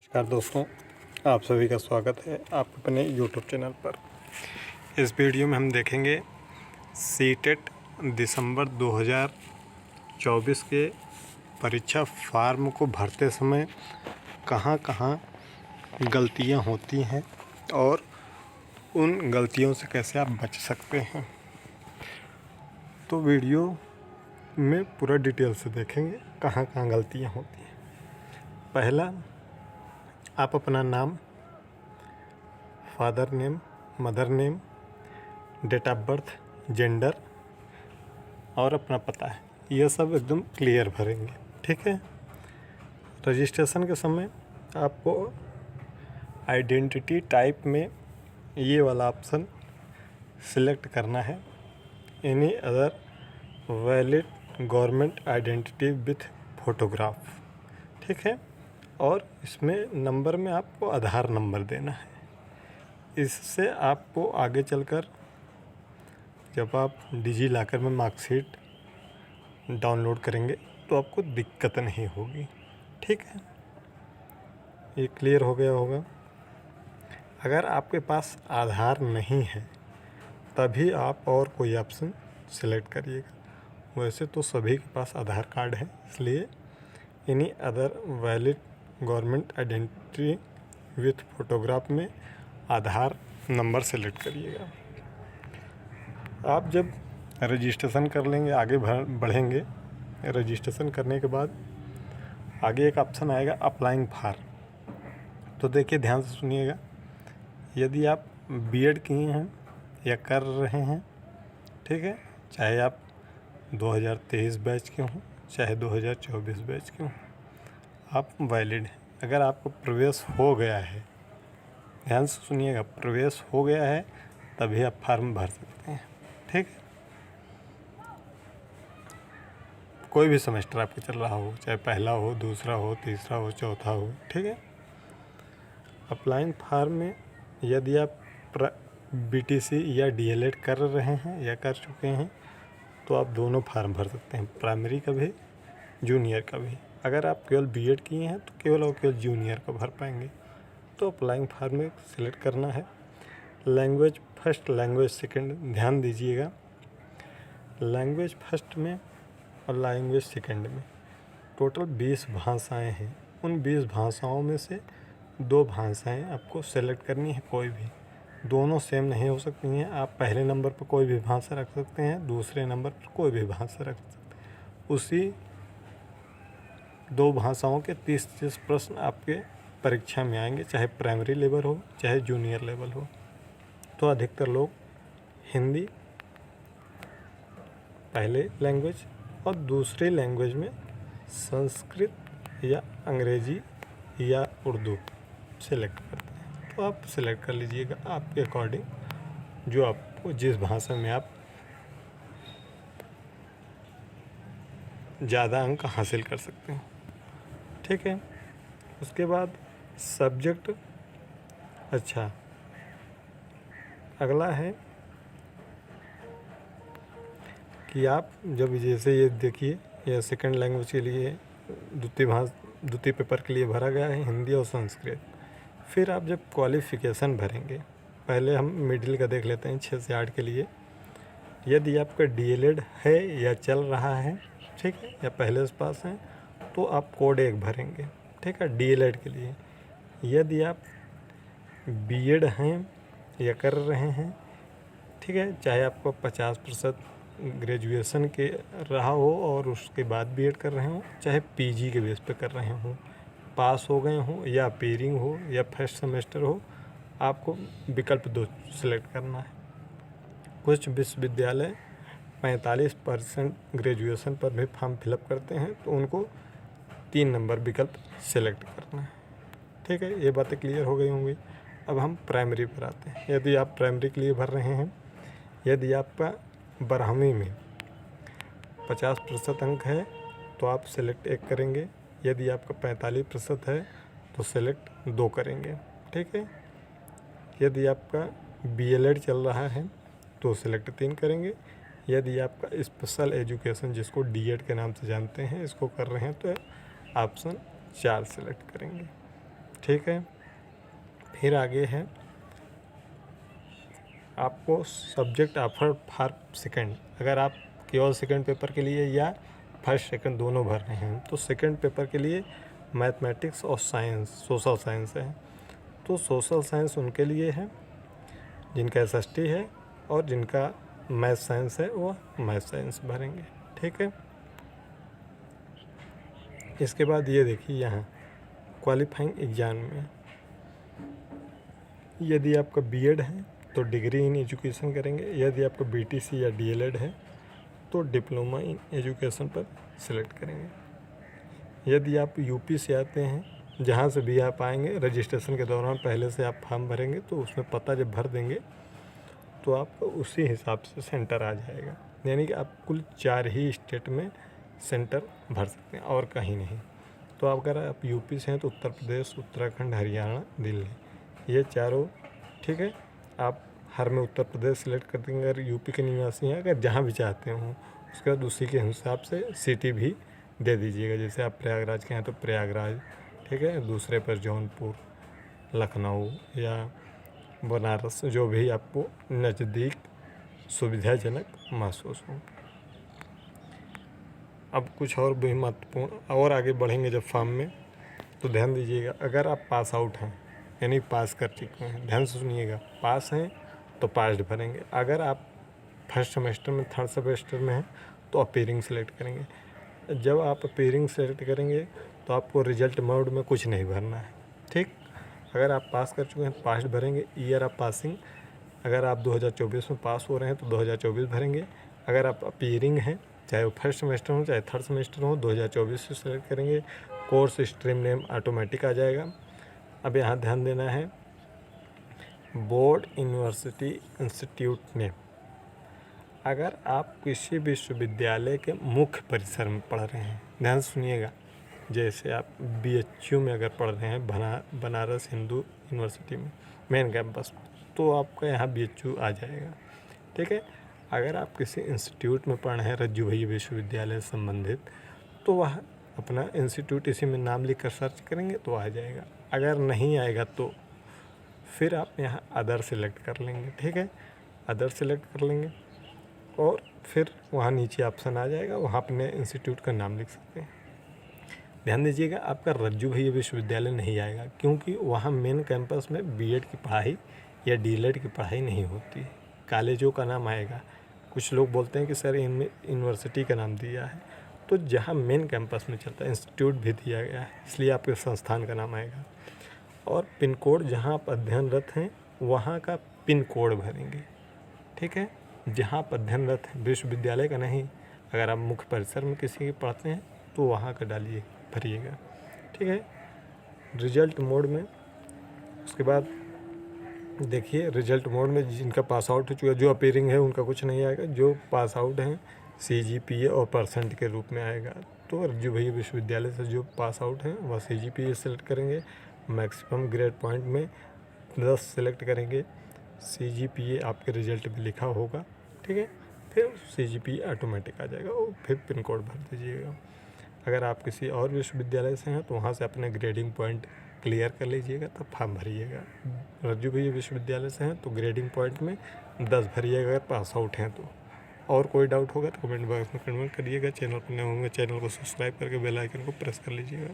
नमस्कार दोस्तों, आप सभी का स्वागत है आप अपने यूट्यूब चैनल पर। इस वीडियो में हम देखेंगे सीटेट दिसंबर 2024 के परीक्षा फॉर्म को भरते समय कहां कहां गलतियां होती हैं और उन गलतियों से कैसे आप बच सकते हैं। तो वीडियो में पूरा डिटेल से देखेंगे कहां कहां गलतियां होती हैं। पहला, आप अपना नाम, father name, mother name, date of birth, gender और अपना पता है, ये सब एकदम क्लियर भरेंगे। ठीक है। रजिस्ट्रेशन के समय आपको आइडेंटिटी टाइप में ये वाला ऑप्शन सिलेक्ट करना है, any other valid government identity with photograph. ठीक है। और इसमें नंबर में आपको आधार नंबर देना है। इससे आपको आगे चलकर जब आप डिजी लॉकर में मार्कशीट डाउनलोड करेंगे तो आपको दिक्कत नहीं होगी। ठीक है, ये क्लियर हो गया होगा। अगर आपके पास आधार नहीं है तभी आप और कोई ऑप्शन सेलेक्ट करिएगा। वैसे तो सभी के पास आधार कार्ड है, इसलिए any other valid government identity with photograph में आधार नंबर सेलेक्ट करिएगा। आप जब रजिस्ट्रेशन कर लेंगे, आगे बढ़ेंगे, रजिस्ट्रेशन करने के बाद आगे एक ऑप्शन आएगा अप्लाइंग फॉर। तो देखिए, ध्यान से सुनिएगा। यदि आप बीएड किए हैं या कर रहे हैं, ठीक है, चाहे आप 2023 बैच के हों चाहे 2024 बैच के हों, आप वैलिड हैं। अगर आपको प्रवेश हो गया है, ध्यान से सुनिएगा, प्रवेश हो गया है तभी आप फॉर्म भर सकते हैं। ठीक है। कोई भी सेमेस्टर आपके चल रहा हो, चाहे पहला हो, दूसरा हो, तीसरा हो, चौथा हो। ठीक है। अप्लाइंग फॉर्म में यदि आप बीटीसी या डीएलएड कर रहे हैं या कर चुके हैं तो आप दोनों फार्म भर सकते हैं, प्राइमरी का भी, जूनियर का भी। अगर आप केवल बीएड किए हैं तो केवल और केवल जूनियर का भर पाएंगे। तो अप्लाइंग फॉर्म में सिलेक्ट करना है। लैंग्वेज फर्स्ट, लैंग्वेज सेकंड, ध्यान दीजिएगा। लैंग्वेज फर्स्ट में और लैंग्वेज सेकंड में टोटल 20 भाषाएं हैं। उन 20 भाषाओं में से 2 भाषाएं आपको सेलेक्ट करनी है। कोई भी, दोनों सेम नहीं हो सकती हैं। आप पहले नंबर पर कोई भी भाषा रख सकते हैं, दूसरे नंबर पर कोई भी भाषा रख सकते हैं। उसी 2 भाषाओं के 30 प्रश्न आपके परीक्षा में आएंगे, चाहे प्राइमरी लेवल हो चाहे जूनियर लेवल हो। तो अधिकतर लोग हिंदी पहले लैंग्वेज और दूसरी लैंग्वेज में संस्कृत या अंग्रेजी या उर्दू सेलेक्ट करते हैं। तो आप सेलेक्ट कर लीजिएगा आपके अकॉर्डिंग, जो आपको जिस भाषा में आप ज़्यादा अंक हासिल कर सकते हैं। ठीक है। उसके बाद सब्जेक्ट। अच्छा, अगला है कि आप जब जैसे ये देखिए, यह सेकंड लैंग्वेज के लिए द्वितीय पेपर के लिए भरा गया है, हिंदी और संस्कृत। फिर आप जब क्वालिफ़िकेशन भरेंगे, पहले हम मिडिल का देख लेते हैं 6 से 8 के लिए। यदि आपका डीएलएड है या चल रहा है, ठीक है, या पहले से पास हैं, तो आप कोड 1 भरेंगे। ठीक है, डीएलएड के लिए। यदि आप बीएड हैं या कर रहे हैं, ठीक है, चाहे आपको 50% ग्रेजुएशन के रहा हो और उसके बाद बीएड कर रहे हो, चाहे पीजी के बेस पे कर रहे हो, पास हो गए हो या अपीयरिंग हो या फर्स्ट सेमेस्टर हो, आपको विकल्प 2 सिलेक्ट करना है। कुछ विश्वविद्यालय 45% ग्रेजुएशन पर भी फॉर्म फिलअप करते हैं, तो उनको 3 नंबर विकल्प सिलेक्ट करना है। ठीक है, ये बातें क्लियर हो गई होंगी। अब हम प्राइमरी पर आते हैं। यदि आप प्राइमरी के लिए भर रहे हैं, यदि आपका 12वीं में 50% अंक है तो आप सेलेक्ट 1 करेंगे। यदि आपका 45% है तो सेलेक्ट 2 करेंगे। ठीक है। यदि आपका बीएलएड चल रहा है तो सेलेक्ट 3 करेंगे। यदि आपका स्पेशल एजुकेशन, जिसको डीएड के नाम से जानते हैं, इसको कर रहे हैं तो ऑप्शन 4 सेलेक्ट करेंगे। ठीक है। फिर आगे है आपको सब्जेक्ट ऑफर फॉर सेकंड। अगर आप केवल सेकंड पेपर के लिए या फर्स्ट सेकंड दोनों भर रहे हैं तो सेकंड पेपर के लिए मैथमेटिक्स और साइंस, सोशल साइंस है। तो सोशल साइंस उनके लिए है जिनका एसएसटी है, और जिनका मैथ साइंस है वो मैथ साइंस भरेंगे। ठीक है। इसके बाद ये देखिए यहाँ क्वालिफाइंग एग्जाम में यदि आपका बीएड है तो डिग्री इन एजुकेशन करेंगे, यदि आपका बीटीसी या डीएलएड है तो डिप्लोमा इन एजुकेशन पर सिलेक्ट करेंगे। यदि आप यूपी से आते हैं जहाँ से भी आप आएंगे, रजिस्ट्रेशन के दौरान पहले से आप फॉर्म भरेंगे तो उसमें पता जब भर देंगे तो आपको उसी हिसाब से सेंटर आ जाएगा। यानी कि आप कुल 4 ही स्टेट में सेंटर भर सकते हैं और कहीं नहीं। तो अगर आप यूपी से हैं तो उत्तर प्रदेश, उत्तराखंड, हरियाणा, दिल्ली, ये चारों। ठीक है। आप हर में उत्तर प्रदेश सिलेक्ट कर देंगे अगर यूपी के निवासी हैं, अगर जहाँ भी चाहते हों। उसके बाद उसी के हिसाब से सिटी भी दे दीजिएगा। जैसे आप प्रयागराज के हैं तो प्रयागराज, ठीक है, दूसरे पर जौनपुर, लखनऊ या बनारस, जो भी आपको नज़दीक सुविधाजनक महसूस हो। अब कुछ और भी महत्वपूर्ण, और आगे बढ़ेंगे जब फॉर्म में तो ध्यान दीजिएगा। अगर आप पास आउट हैं यानी पास कर चुके हैं, ध्यान से सुनिएगा, पास हैं तो पास्ड भरेंगे। अगर आप फर्स्ट सेमेस्टर में, थर्ड सेमेस्टर में हैं तो अपीयरिंग सेलेक्ट करेंगे। जब आप अपीयरिंग सेलेक्ट करेंगे तो आपको रिजल्ट मोड में कुछ नहीं भरना है। ठीक। अगर आप पास कर चुके हैं पास्ड भरेंगे। ईयर ऑफ पासिंग, अगर आप 2024 में पास हो रहे हैं तो 2024 भरेंगे। अगर आप अपीयरिंग हैं, चाहे वो फर्स्ट सेमेस्टर हो चाहे थर्ड सेमेस्टर हो, 2024 से सेलेक्ट करेंगे। कोर्स स्ट्रीम नेम ऑटोमेटिक आ जाएगा। अब यहाँ ध्यान देना है बोर्ड, यूनिवर्सिटी, इंस्टीट्यूट नेम। अगर आप किसी विश्वविद्यालय के मुख्य परिसर में पढ़ रहे हैं, ध्यान सुनिएगा, जैसे आप बीएचयू में अगर पढ़ रहे हैं, बनारस हिंदू यूनिवर्सिटी में मेन कैंपस, तो आपका यहाँ बीएचयू आ जाएगा। ठीक है। अगर आप किसी इंस्टीट्यूट में पढ़ रहे हैं रज्जू भैया विश्वविद्यालय से संबंधित, तो वह अपना इंस्टीट्यूट इसी में नाम लिख कर सर्च करेंगे तो आ जाएगा। अगर नहीं आएगा तो फिर आप यहाँ अदर सेलेक्ट कर लेंगे। ठीक है। अदर सेलेक्ट कर लेंगे और फिर वहाँ नीचे ऑप्शन आ जाएगा, वहाँ अपने इंस्टीट्यूट का नाम लिख सकते हैं। ध्यान दीजिएगा, आपका रज्जू भैया विश्वविद्यालय नहीं आएगा क्योंकि वहाँ मेन कैंपस में बीएड की पढ़ाई या डीएलएड की पढ़ाई नहीं होती है। कॉलेजों का नाम आएगा। कुछ लोग बोलते हैं कि सर इनमें यूनिवर्सिटी का नाम दिया है, तो जहाँ मेन कैंपस में चलता है इंस्टीट्यूट भी दिया गया है, इसलिए आपके संस्थान का नाम आएगा। और पिन कोड, जहाँ आप अध्ययनरत हैं वहाँ का पिन कोड भरेंगे। ठीक है। जहाँ आप अध्ययनरत हैं, विश्वविद्यालय का नहीं। अगर आप मुख्य परिसर में किसी के पढ़ते हैं तो वहाँ का डालिए, भरिएगा। ठीक है। रिजल्ट मोड में उसके बाद देखिए, रिजल्ट मोड में जिनका पास आउट हो चुका, जो अपीयरिंग है उनका कुछ नहीं आएगा। जो पास आउट हैं सीजीपीए और परसेंट के रूप में आएगा। तो रज्जू भैया विश्वविद्यालय से जो पास आउट हैं वह सीजीपीए सेलेक्ट करेंगे। मैक्सिमम ग्रेड पॉइंट में 10 सेलेक्ट करेंगे। सीजीपीए आपके रिजल्ट में लिखा होगा। ठीक है। फिर सीजीपीए ऑटोमेटिक आ जाएगा और फिर पिन कोड भर दीजिएगा। अगर आप किसी और विश्वविद्यालय से हैं तो वहाँ से अपने ग्रेडिंग पॉइंट क्लियर कर लीजिएगा, तब फॉर्म भरिएगा। रज्जू भैया विश्वविद्यालय से हैं तो ग्रेडिंग पॉइंट में 10 भरिएगा अगर पास आउट हैं तो। और कोई डाउट होगा तो कमेंट बॉक्स में कमेंट करिएगा। चैनल पर नए होंगे चैनल को सब्सक्राइब करके बेल आइकन को प्रेस कर लीजिएगा।